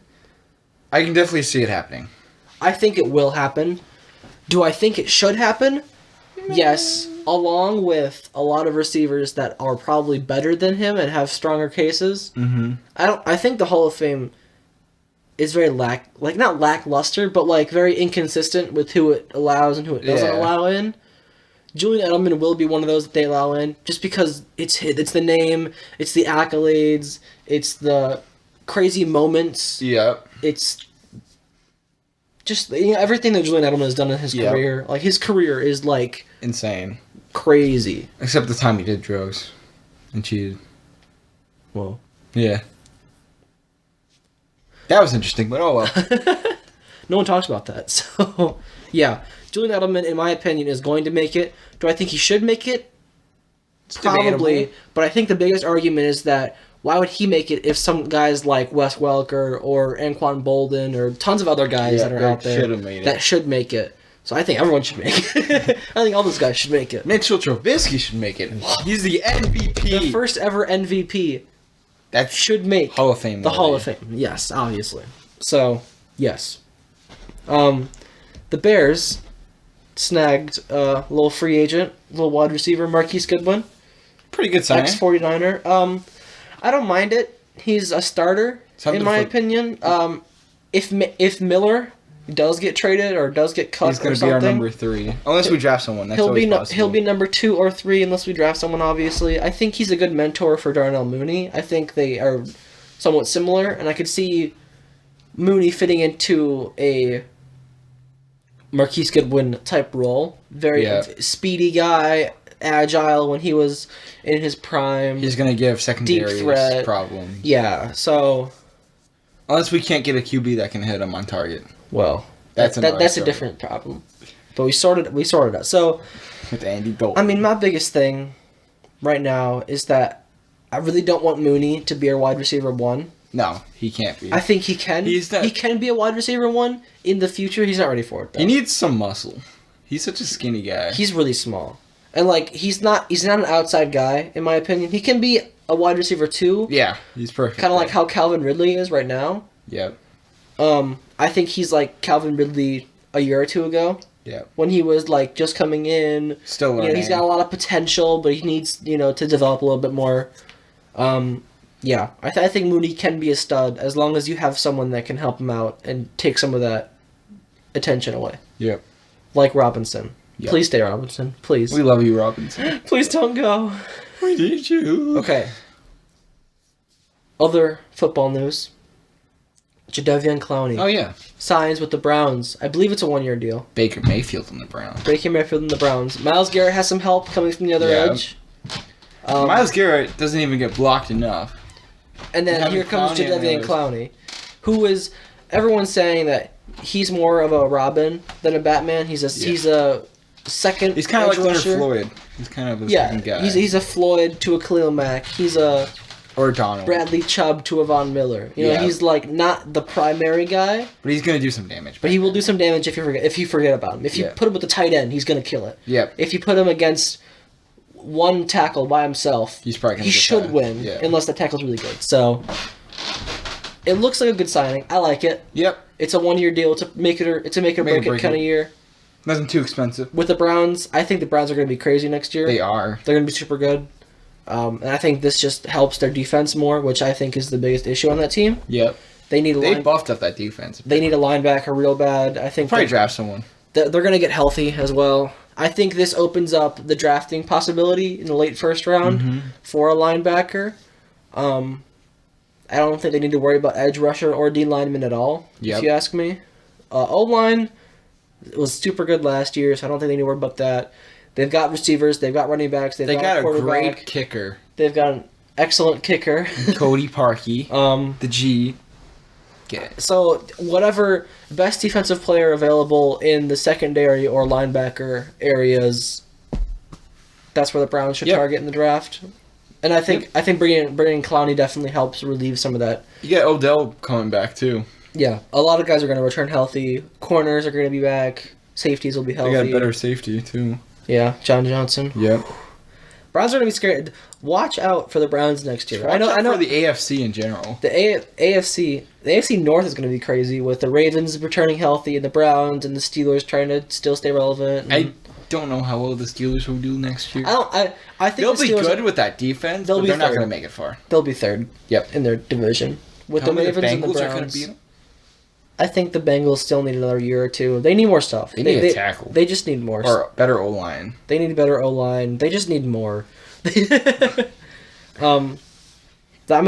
[SPEAKER 1] I can definitely see it happening.
[SPEAKER 2] I think it will happen. Do I think it should happen? Yes, along with a lot of receivers that are probably better than him and have stronger cases.
[SPEAKER 1] Mm-hmm.
[SPEAKER 2] I think the Hall of Fame is very not lackluster, but like very inconsistent with who it allows and who it doesn't allow in. Julian Edelman will be one of those that they allow in, just because it's the name, it's the accolades, it's the crazy moments.
[SPEAKER 1] Yep.
[SPEAKER 2] It's just everything that Julian Edelman has done in his career. Like his career is like
[SPEAKER 1] insane,
[SPEAKER 2] crazy.
[SPEAKER 1] Except the time he did drugs and cheated.
[SPEAKER 2] Well,
[SPEAKER 1] yeah, that was interesting, but oh well.
[SPEAKER 2] No one talks about that. So yeah, Julian Edelman, in my opinion, is going to make it. Do I think he should make it?
[SPEAKER 1] It's
[SPEAKER 2] probably,
[SPEAKER 1] debatable.
[SPEAKER 2] But I think the biggest argument is that why would he make it if some guys like Wes Welker or Anquan Bolden or tons of other guys that are out there that should make it? So I think everyone should make it. I think all those guys should make it.
[SPEAKER 1] Mitchell Trubisky should make it. He's the MVP.
[SPEAKER 2] The first ever MVP that should make
[SPEAKER 1] Hall of Fame.
[SPEAKER 2] The Hall of Fame. Yes, obviously. So, yes. The Bears snagged a little free agent, little wide receiver, Marquise Goodwin.
[SPEAKER 1] Pretty good sign.
[SPEAKER 2] Ex-49er. I don't mind it. He's a starter, in my opinion. If Miller does get traded or does get cut,
[SPEAKER 1] he's going to be our number 3. Unless we draft someone. That's always possible.
[SPEAKER 2] He'll be number 2 or 3 unless we draft someone, obviously. I think he's a good mentor for Darnell Mooney. I think they are somewhat similar, and I could see Mooney fitting into a Marquise Goodwin type role. Very speedy guy, agile when he was in his prime.
[SPEAKER 1] He's going to give secondary
[SPEAKER 2] deep threat
[SPEAKER 1] problems.
[SPEAKER 2] Yeah, so...
[SPEAKER 1] Unless we can't get a QB that can hit him on target.
[SPEAKER 2] Well, that's a different problem. But we sorted out. So,
[SPEAKER 1] with Andy Dalton.
[SPEAKER 2] I mean, my biggest thing right now is that I really don't want Mooney to be our wide receiver 1.
[SPEAKER 1] No, he can't be.
[SPEAKER 2] I think he can. He can be a wide receiver 1 in the future. He's not ready for it, though.
[SPEAKER 1] He needs some muscle. He's such a skinny guy.
[SPEAKER 2] He's really small. And, like, he's not an outside guy, in my opinion. He can be a wide receiver 2.
[SPEAKER 1] Yeah, he's perfect.
[SPEAKER 2] Kind of like how Calvin Ridley is right now.
[SPEAKER 1] Yep.
[SPEAKER 2] I think he's like Calvin Ridley a year or 2 ago.
[SPEAKER 1] Yeah.
[SPEAKER 2] When he was like just coming in.
[SPEAKER 1] Still learning.
[SPEAKER 2] He's got a lot of potential, but he needs, to develop a little bit more. Yeah. I think Mooney can be a stud as long as you have someone that can help him out and take some of that attention away.
[SPEAKER 1] Yep.
[SPEAKER 2] Like Robinson. Yep. Please stay, Robinson. Please.
[SPEAKER 1] We love you, Robinson.
[SPEAKER 2] Please don't go.
[SPEAKER 1] We need you.
[SPEAKER 2] Okay. Other football news. Jadeveon Clowney.
[SPEAKER 1] Oh, yeah.
[SPEAKER 2] Signs with the Browns. I believe it's a 1-year deal.
[SPEAKER 1] Baker Mayfield and the Browns.
[SPEAKER 2] Myles Garrett has some help coming from the other edge.
[SPEAKER 1] Myles Garrett doesn't even get blocked enough.
[SPEAKER 2] And then here comes Jadeveon Clowney, who is... Everyone's saying that he's more of a Robin than a Batman. He's a second.
[SPEAKER 1] He's kind of like Leonard Floyd. He's kind of a second guy.
[SPEAKER 2] He's a Floyd to a Khalil Mack. He's a
[SPEAKER 1] Donald
[SPEAKER 2] Bradley Chubb to a Von Miller. He's like not the primary guy,
[SPEAKER 1] but he's gonna do some damage.
[SPEAKER 2] But he will do some damage if you forget about him. If you put him with the tight end, he's gonna kill it.
[SPEAKER 1] Yep.
[SPEAKER 2] If you put him against one tackle by himself,
[SPEAKER 1] he's probably
[SPEAKER 2] he should win unless the tackle's really good. So it looks like a good signing. I like it.
[SPEAKER 1] Yep.
[SPEAKER 2] It's a 1-year deal. It's a make it or break it kind of year.
[SPEAKER 1] Nothing too expensive.
[SPEAKER 2] With the Browns, I think the Browns are going to be crazy next year.
[SPEAKER 1] They are.
[SPEAKER 2] They're going to be super good. And I think this just helps their defense more, which I think is the biggest issue on that team.
[SPEAKER 1] Yep.
[SPEAKER 2] They
[SPEAKER 1] buffed up that defense.
[SPEAKER 2] They need a linebacker real bad. I think
[SPEAKER 1] probably draft someone.
[SPEAKER 2] They're going to get healthy as well. I think this opens up the drafting possibility in the late first round for a linebacker. I don't think they need to worry about edge rusher or D lineman at all, if you ask me. O-line was super good last year, so I don't think they need to worry about that. They've got receivers, they've got running backs, they've got a
[SPEAKER 1] great kicker.
[SPEAKER 2] They've got an excellent kicker.
[SPEAKER 1] Cody Parkey. The G.
[SPEAKER 2] So, whatever best defensive player available in the secondary or linebacker areas, that's where the Browns should target in the draft. And I think bringing Clowney definitely helps relieve some of that.
[SPEAKER 1] You get Odell coming back too.
[SPEAKER 2] Yeah, a lot of guys are going to return healthy. Corners are going to be back. Safeties will be healthy.
[SPEAKER 1] They got better safety too.
[SPEAKER 2] Yeah, John Johnson.
[SPEAKER 1] Yep.
[SPEAKER 2] Browns are going to be scared. Watch out for the Browns next year.
[SPEAKER 1] I know for the AFC in general.
[SPEAKER 2] The AFC North is going to be crazy with the Ravens returning healthy and the Browns and the Steelers trying to still stay relevant.
[SPEAKER 1] I don't know how well the Steelers will do next year.
[SPEAKER 2] I think
[SPEAKER 1] they'll be good with that defense, but they're not going to make it far.
[SPEAKER 2] They'll be third.
[SPEAKER 1] Yep.
[SPEAKER 2] In their division with the Ravens and the Browns. Are going to beat them? I think the Bengals still need another year or two. They need more stuff.
[SPEAKER 1] They need a tackle.
[SPEAKER 2] They just need more.
[SPEAKER 1] Or better O-line.
[SPEAKER 2] They need a better O-line. They just need more. I mean,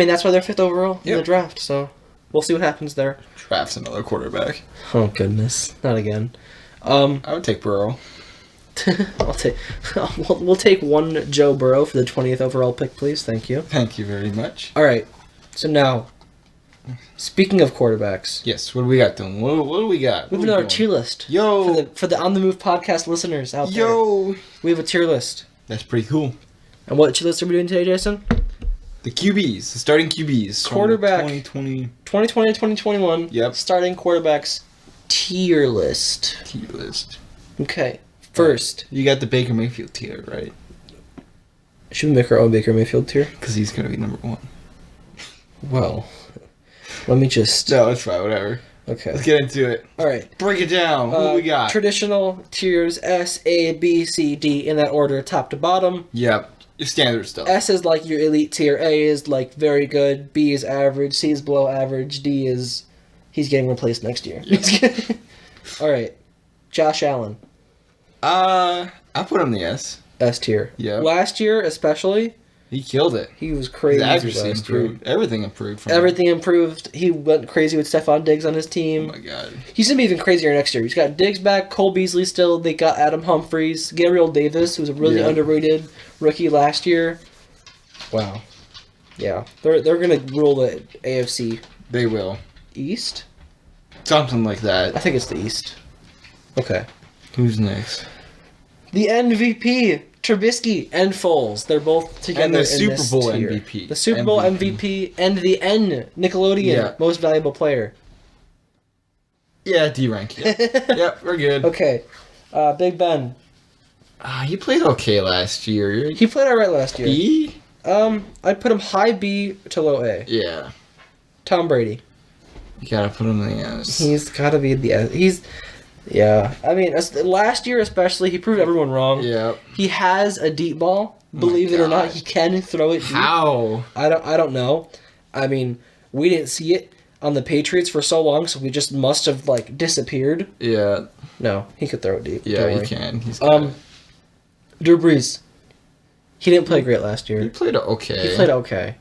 [SPEAKER 2] that's why they're 5th overall in the draft, so we'll see what happens there.
[SPEAKER 1] Drafts another quarterback.
[SPEAKER 2] Oh, goodness. Not again.
[SPEAKER 1] I would take Burrow.
[SPEAKER 2] We'll take one Joe Burrow for the 20th overall pick, please. Thank you.
[SPEAKER 1] Thank you very much.
[SPEAKER 2] All right. So now, speaking of quarterbacks.
[SPEAKER 1] Yes, what do we got doing? What do we got?
[SPEAKER 2] We have another tier list.
[SPEAKER 1] Yo!
[SPEAKER 2] For the On the Move podcast listeners out there. Yo! We have a tier list.
[SPEAKER 1] That's pretty cool.
[SPEAKER 2] And what tier list are we doing today, Jason?
[SPEAKER 1] The QBs. The starting QBs.
[SPEAKER 2] Quarterback.
[SPEAKER 1] 2020
[SPEAKER 2] and 2021.
[SPEAKER 1] Yep.
[SPEAKER 2] Starting quarterbacks tier list.
[SPEAKER 1] Tier list.
[SPEAKER 2] Okay. First.
[SPEAKER 1] You got the Baker Mayfield tier, right?
[SPEAKER 2] Should we make our own Baker Mayfield tier?
[SPEAKER 1] Because he's going to be number 1.
[SPEAKER 2] Well, let me just...
[SPEAKER 1] No, it's fine. Whatever.
[SPEAKER 2] Okay.
[SPEAKER 1] Let's get into it.
[SPEAKER 2] All right.
[SPEAKER 1] Break it down. Who we got?
[SPEAKER 2] Traditional tiers, S, A, B, C, D, in that order, top to bottom.
[SPEAKER 1] Yep. Your standard stuff.
[SPEAKER 2] S is like your elite tier. A is like very good. B is average. C is below average. D is... He's getting replaced next year. All right. Josh Allen.
[SPEAKER 1] I put him in the S.
[SPEAKER 2] S tier.
[SPEAKER 1] Yeah.
[SPEAKER 2] Last year, especially.
[SPEAKER 1] He killed it.
[SPEAKER 2] He was crazy.
[SPEAKER 1] His accuracy improved. Everything improved.
[SPEAKER 2] Everything improved. He went crazy with Stephon Diggs on his team.
[SPEAKER 1] Oh my god.
[SPEAKER 2] He's going to be even crazier next year. He's got Diggs back, Cole Beasley still. They got Adam Humphries, Gabriel Davis, who was a really underrated rookie last year. Wow. Yeah. They're going to rule the AFC.
[SPEAKER 1] They will.
[SPEAKER 2] East?
[SPEAKER 1] Something like that.
[SPEAKER 2] I think it's the East. Okay.
[SPEAKER 1] Who's next?
[SPEAKER 2] The MVP, Trubisky and Foles. They're both together
[SPEAKER 1] and the
[SPEAKER 2] in
[SPEAKER 1] Super
[SPEAKER 2] this
[SPEAKER 1] Bowl
[SPEAKER 2] tier.
[SPEAKER 1] MVP.
[SPEAKER 2] The Super Bowl MVP and the N Nickelodeon Most Valuable Player.
[SPEAKER 1] Yeah, D rank. Yeah. Yep, we're good.
[SPEAKER 2] Okay. Big Ben.
[SPEAKER 1] He played okay last year.
[SPEAKER 2] He played alright last year.
[SPEAKER 1] B?
[SPEAKER 2] I'd put him high B to low A.
[SPEAKER 1] Yeah.
[SPEAKER 2] Tom Brady.
[SPEAKER 1] You gotta put him in the S.
[SPEAKER 2] He's gotta be the S. Yeah. I mean, last year especially, he proved everyone wrong.
[SPEAKER 1] Yeah.
[SPEAKER 2] He has a deep ball. Believe it or not, he can throw it deep.
[SPEAKER 1] How?
[SPEAKER 2] I don't know. I mean, we didn't see it on the Patriots for so long, so we just must have, like, disappeared.
[SPEAKER 1] Yeah.
[SPEAKER 2] No, he could throw it deep.
[SPEAKER 1] Yeah, he can. He's
[SPEAKER 2] Drew Brees. He didn't play great last year.
[SPEAKER 1] He played okay.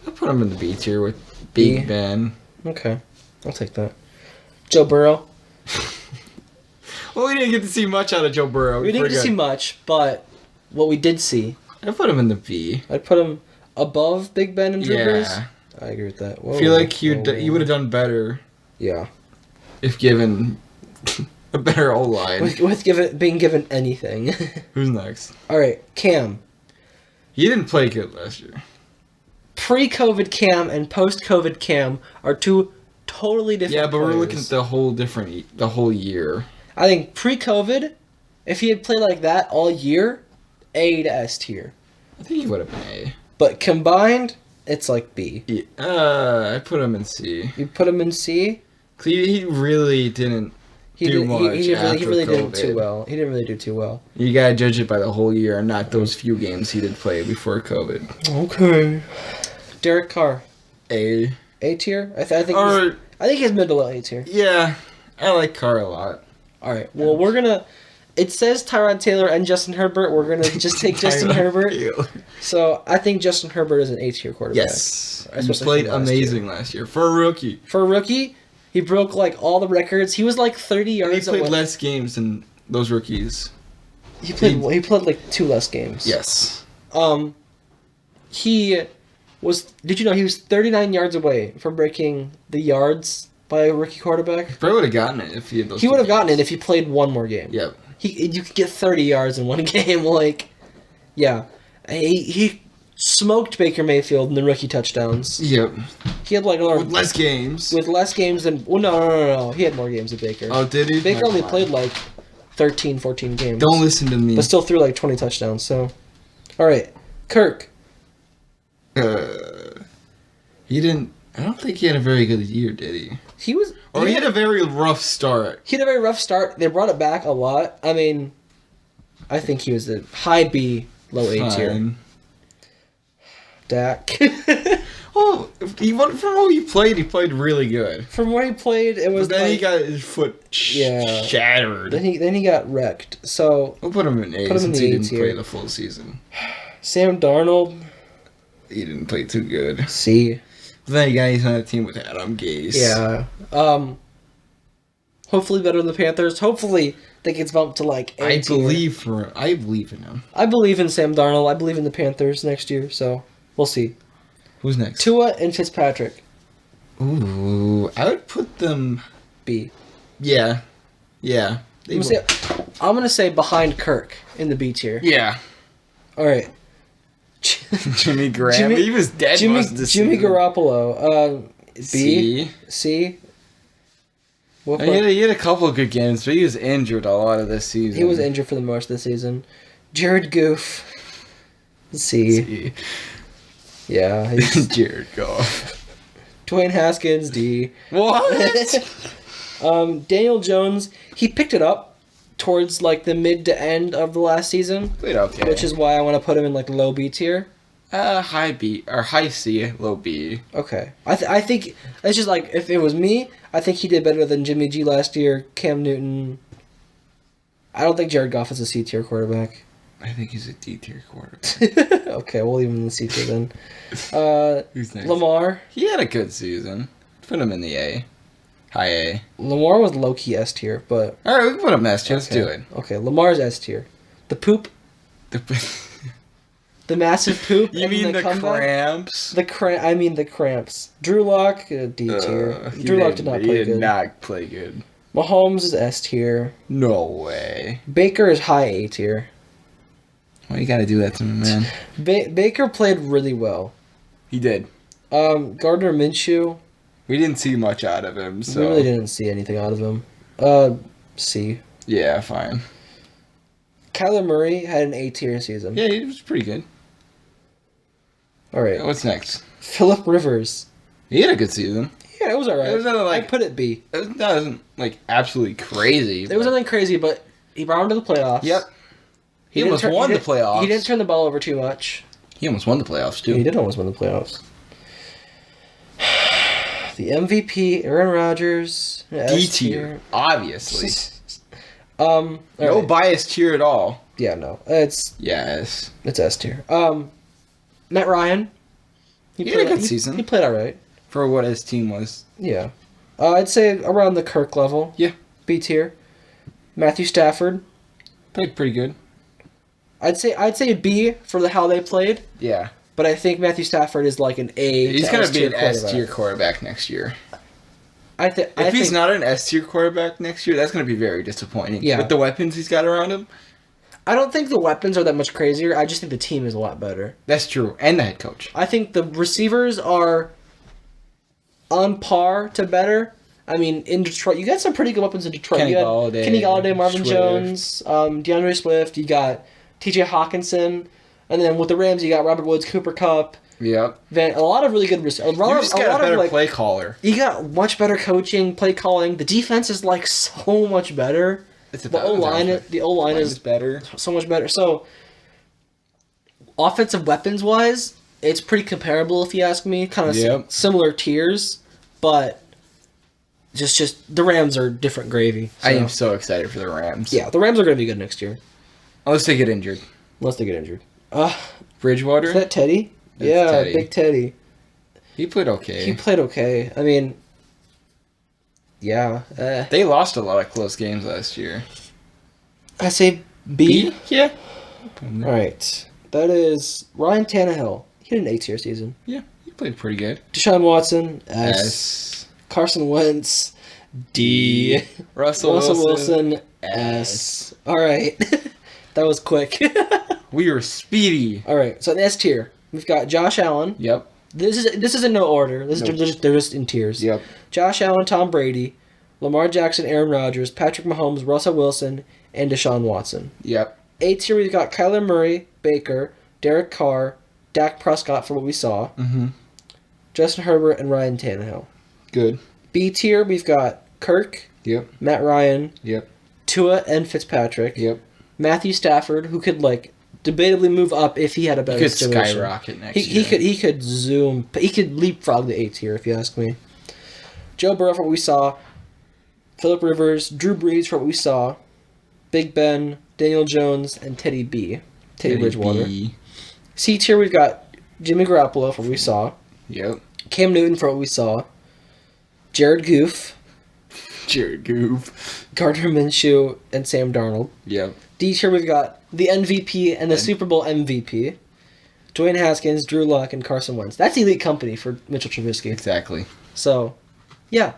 [SPEAKER 1] I put him in the B tier with Big Ben.
[SPEAKER 2] Okay. I'll take that. Joe Burrow.
[SPEAKER 1] Well, we didn't get to see much out of Joe Burrow.
[SPEAKER 2] We didn't get to see much, but what we did see...
[SPEAKER 1] I put him in the B.
[SPEAKER 2] I'd put him above Big Ben and Drew Brees.
[SPEAKER 1] Yeah.
[SPEAKER 2] I agree with that.
[SPEAKER 1] I feel like he would have done better.
[SPEAKER 2] Yeah.
[SPEAKER 1] If given a better O-line.
[SPEAKER 2] With being given anything.
[SPEAKER 1] Who's next?
[SPEAKER 2] All right, Cam.
[SPEAKER 1] He didn't play good last year.
[SPEAKER 2] Pre-COVID Cam and post-COVID Cam are two totally different
[SPEAKER 1] Yeah, but
[SPEAKER 2] players.
[SPEAKER 1] we're looking at the whole year.
[SPEAKER 2] I think pre-COVID, if he had played like that all year, A to S tier.
[SPEAKER 1] I think he would have been A.
[SPEAKER 2] But combined, it's like B.
[SPEAKER 1] Yeah, I put him in C.
[SPEAKER 2] You put him in C?
[SPEAKER 1] He really didn't do much
[SPEAKER 2] he really
[SPEAKER 1] after
[SPEAKER 2] didn't
[SPEAKER 1] COVID.
[SPEAKER 2] too well. He didn't really do too well.
[SPEAKER 1] You gotta judge it by the whole year, and not those few games he did play before COVID.
[SPEAKER 2] Okay. Derek Carr.
[SPEAKER 1] A.
[SPEAKER 2] A tier? I think he's mid to low A tier.
[SPEAKER 1] Yeah, I like Carr a lot.
[SPEAKER 2] All right. Well, we're gonna. It says Tyrod Taylor and Justin Herbert. We're gonna just take Justin Herbert. So I think Justin Herbert is an A tier quarterback.
[SPEAKER 1] Yes, he played amazing last year for a rookie.
[SPEAKER 2] He broke like all the records. He was like 30 yards.
[SPEAKER 1] And he played less games than those rookies.
[SPEAKER 2] He played like 2 less games.
[SPEAKER 1] Yes.
[SPEAKER 2] He was. Did you know he was 39 yards away from breaking the yards by a rookie quarterback?
[SPEAKER 1] Probably would have gotten it if he had those.
[SPEAKER 2] He would have gotten it if he played one more game.
[SPEAKER 1] Yep.
[SPEAKER 2] You could get 30 yards in one game. Like, yeah, he smoked Baker Mayfield in the rookie touchdowns.
[SPEAKER 1] Yep.
[SPEAKER 2] He had like
[SPEAKER 1] with less games.
[SPEAKER 2] With less games than no. He had more games than Baker.
[SPEAKER 1] Oh, did he?
[SPEAKER 2] Baker only played like 13, 14 games.
[SPEAKER 1] Don't listen to me.
[SPEAKER 2] But still threw like 20 touchdowns. So, all right, Kirk.
[SPEAKER 1] He didn't. I don't think he had a very good year, did he?
[SPEAKER 2] He
[SPEAKER 1] had a very rough start.
[SPEAKER 2] He had a very rough start. They brought it back a lot. I mean, I think he was a high B, low A tier. Dak.
[SPEAKER 1] Well, from how he played really good.
[SPEAKER 2] From where he played, it was.
[SPEAKER 1] But then he got his foot shattered.
[SPEAKER 2] Then he got wrecked. So
[SPEAKER 1] we'll put him in A since he didn't play the full season.
[SPEAKER 2] Sam Darnold.
[SPEAKER 1] He didn't play too good.
[SPEAKER 2] C.
[SPEAKER 1] But then again, he's on a team with Adam Gase.
[SPEAKER 2] Yeah. Hopefully better than the Panthers. Hopefully that gets bumped to like A
[SPEAKER 1] I
[SPEAKER 2] tier.
[SPEAKER 1] believe in him.
[SPEAKER 2] I believe in Sam Darnold. I believe in the Panthers next year. So we'll see.
[SPEAKER 1] Who's next?
[SPEAKER 2] Tua and Fitzpatrick.
[SPEAKER 1] Ooh, I would put them
[SPEAKER 2] B.
[SPEAKER 1] Yeah.
[SPEAKER 2] I'm gonna say behind Kirk in the B tier.
[SPEAKER 1] Yeah.
[SPEAKER 2] All right.
[SPEAKER 1] Jimmy Graham. He was dead.
[SPEAKER 2] Jimmy Garoppolo. B. C.
[SPEAKER 1] He had a couple of good games, but he was injured a lot of this season.
[SPEAKER 2] He was injured for the most of the season. Jared Goff. C. Yeah.
[SPEAKER 1] Jared Goff.
[SPEAKER 2] Dwayne Haskins. D.
[SPEAKER 1] What?
[SPEAKER 2] Daniel Jones. He picked it up towards like the mid to end of the last season.
[SPEAKER 1] Played okay.
[SPEAKER 2] Which is why I want to put him in like low B tier.
[SPEAKER 1] High B or high C, low B.
[SPEAKER 2] Okay. I think it's just like if it was me, I think he did better than Jimmy G last year. Cam Newton. I don't think Jared Goff is a C tier quarterback.
[SPEAKER 1] I think he's a D tier quarterback.
[SPEAKER 2] Okay, we'll leave him in the C tier then.
[SPEAKER 1] Who's next?
[SPEAKER 2] Lamar.
[SPEAKER 1] He had a good season. Put him in the A. High A.
[SPEAKER 2] Lamar was low key S tier, but
[SPEAKER 1] alright, we can put him S tier. Let's do it.
[SPEAKER 2] Okay, Lamar's S tier. The poop. The massive poop.
[SPEAKER 1] You mean the cramps?
[SPEAKER 2] I mean the cramps. Drew Lock, D tier. Drew Lock did not play good.
[SPEAKER 1] He did not play good.
[SPEAKER 2] Mahomes is S tier.
[SPEAKER 1] No way.
[SPEAKER 2] Baker is high A tier.
[SPEAKER 1] Why you gotta do that to me, man?
[SPEAKER 2] Baker played really well.
[SPEAKER 1] He did.
[SPEAKER 2] Gardner Minshew.
[SPEAKER 1] We didn't see much out of him, so...
[SPEAKER 2] We really didn't see anything out of him. C.
[SPEAKER 1] Yeah, fine.
[SPEAKER 2] Kyler Murray had an A tier season.
[SPEAKER 1] Yeah, he was pretty good.
[SPEAKER 2] Alright.
[SPEAKER 1] What's next?
[SPEAKER 2] Phillip Rivers.
[SPEAKER 1] He had a good season.
[SPEAKER 2] Yeah, it was alright.
[SPEAKER 1] It was nothing like...
[SPEAKER 2] I put it B.
[SPEAKER 1] That wasn't, like, absolutely crazy.
[SPEAKER 2] It was nothing crazy, but he brought him to the playoffs.
[SPEAKER 1] Yep. He almost won the playoffs.
[SPEAKER 2] He didn't turn the ball over too much.
[SPEAKER 1] He almost won the playoffs, too.
[SPEAKER 2] He did almost win the playoffs. The MVP, Aaron Rodgers.
[SPEAKER 1] D tier, obviously.
[SPEAKER 2] No
[SPEAKER 1] bias tier at all.
[SPEAKER 2] Yeah, no. It's S tier. Matt Ryan.
[SPEAKER 1] He had a good season.
[SPEAKER 2] He played alright.
[SPEAKER 1] For what his team was.
[SPEAKER 2] Yeah. I'd say around the Kirk level.
[SPEAKER 1] Yeah.
[SPEAKER 2] B tier. Matthew Stafford.
[SPEAKER 1] Played pretty good.
[SPEAKER 2] I'd say B for how they played.
[SPEAKER 1] Yeah.
[SPEAKER 2] But I think Matthew Stafford is like an A.
[SPEAKER 1] He's going to be an S tier quarterback next year.
[SPEAKER 2] If
[SPEAKER 1] he's not an S tier quarterback next year, that's going to be very disappointing.
[SPEAKER 2] Yeah.
[SPEAKER 1] With the weapons he's got around him.
[SPEAKER 2] I don't think the weapons are that much crazier. I just think the team is a lot better.
[SPEAKER 1] That's true. And the head coach.
[SPEAKER 2] I think the receivers are on par to better. I mean, in Detroit, you got some pretty good weapons in Detroit. Kenny Galladay, Marvin Jones, DeAndre Swift. You got T.J. Hawkinson. And then with the Rams, you got Robert Woods, Cooper Kupp.
[SPEAKER 1] Yep.
[SPEAKER 2] A lot of really good receivers.
[SPEAKER 1] You just got a better play caller.
[SPEAKER 2] You got much better coaching, play calling. The defense is like so much better. The O-line is
[SPEAKER 1] better.
[SPEAKER 2] So much better. So, offensive weapons wise, it's pretty comparable if you ask me. Kind of similar tiers, but just the Rams are different gravy.
[SPEAKER 1] So. I am so excited for the Rams.
[SPEAKER 2] Yeah, the Rams are going to be good next year.
[SPEAKER 1] Unless they get injured. Bridgewater?
[SPEAKER 2] Is that Teddy? That's Teddy. Big Teddy.
[SPEAKER 1] He played okay.
[SPEAKER 2] I mean, yeah.
[SPEAKER 1] They lost a lot of close games last year.
[SPEAKER 2] I say B?
[SPEAKER 1] Yeah.
[SPEAKER 2] Alright. That is Ryan Tannehill. He had an A-tier season.
[SPEAKER 1] Yeah, he played pretty good.
[SPEAKER 2] Deshaun Watson, S. Carson Wentz, D.
[SPEAKER 1] Russell Wilson,
[SPEAKER 2] S. Alright. That was quick.
[SPEAKER 1] We were speedy.
[SPEAKER 2] Alright, so in the S tier, we've got Josh Allen.
[SPEAKER 1] Yep.
[SPEAKER 2] This is in no order. They're just in tiers.
[SPEAKER 1] Yep.
[SPEAKER 2] Josh Allen, Tom Brady, Lamar Jackson, Aaron Rodgers, Patrick Mahomes, Russell Wilson, and Deshaun Watson.
[SPEAKER 1] Yep.
[SPEAKER 2] A tier, we've got Kyler Murray, Baker, Derek Carr, Dak Prescott for what we saw, Justin Herbert, and Ryan Tannehill.
[SPEAKER 1] Good.
[SPEAKER 2] B tier, we've got Kirk, Matt Ryan, Tua and Fitzpatrick, Matthew Stafford, who could debatably move up if he had a better situation.
[SPEAKER 1] He could skyrocket next year.
[SPEAKER 2] He could zoom. He could leapfrog the A tier, if you ask me. Joe Burrow for what we saw. Phillip Rivers, Drew Brees for what we saw. Big Ben, Daniel Jones, and Teddy Bridgewater. B. C tier, we've got Jimmy Garoppolo for what we saw.
[SPEAKER 1] Yep.
[SPEAKER 2] Cam Newton for what we saw. Jared Goff. Gardner Minshew, and Sam Darnold.
[SPEAKER 1] Yep.
[SPEAKER 2] D tier, we've got the MVP and the Super Bowl MVP. Dwayne Haskins, Drew Lock, and Carson Wentz. That's elite company for Mitchell Trubisky.
[SPEAKER 1] Exactly.
[SPEAKER 2] So, yeah.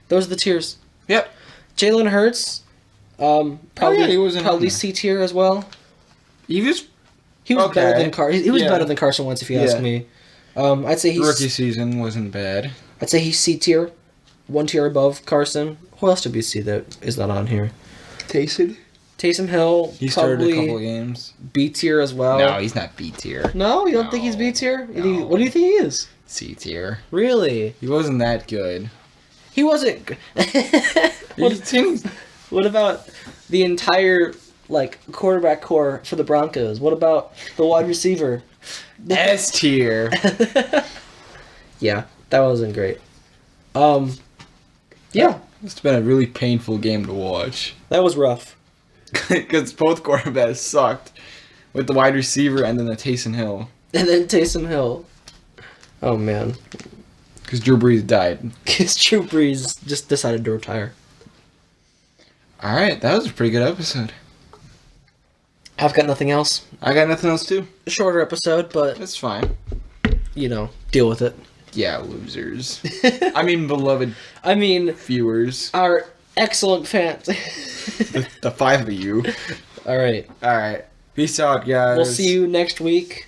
[SPEAKER 2] Those are the tiers.
[SPEAKER 1] Yep.
[SPEAKER 2] Jalen Hurts, probably C tier as well.
[SPEAKER 1] He was
[SPEAKER 2] better than better than Carson Wentz, if you ask me. I'd say
[SPEAKER 1] rookie season wasn't bad.
[SPEAKER 2] I'd say he's C tier, 1 tier above Carson. Who else did we see that is not on here? Taysom Hill.
[SPEAKER 1] He started a couple of games.
[SPEAKER 2] B tier as well.
[SPEAKER 1] No, he's not B tier.
[SPEAKER 2] No, you don't think he's B tier? No. What do you think he is?
[SPEAKER 1] C tier.
[SPEAKER 2] Really?
[SPEAKER 1] He wasn't that good.
[SPEAKER 2] He wasn't good. What about the entire quarterback core for the Broncos? What about the wide receiver?
[SPEAKER 1] S tier.
[SPEAKER 2] Yeah, that wasn't great. Yeah.
[SPEAKER 1] It's been a really painful game to watch.
[SPEAKER 2] That was rough.
[SPEAKER 1] Because both quarterbacks sucked. With the wide receiver and then the Taysom Hill.
[SPEAKER 2] And then Taysom Hill. Oh, man.
[SPEAKER 1] Because Drew Brees died.
[SPEAKER 2] Because Drew Brees just decided to retire.
[SPEAKER 1] Alright, that was a pretty good episode.
[SPEAKER 2] I've got nothing else.
[SPEAKER 1] I got nothing else too.
[SPEAKER 2] A shorter episode, but...
[SPEAKER 1] That's fine.
[SPEAKER 2] You know, deal with it.
[SPEAKER 1] Yeah, losers. I mean, beloved viewers.
[SPEAKER 2] Our excellent fans.
[SPEAKER 1] the 5 of you.
[SPEAKER 2] Alright.
[SPEAKER 1] Peace out, guys.
[SPEAKER 2] We'll see you next week.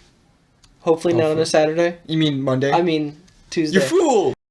[SPEAKER 2] Hopefully not on a Saturday.
[SPEAKER 1] You mean Monday?
[SPEAKER 2] I mean Tuesday.
[SPEAKER 1] You fool!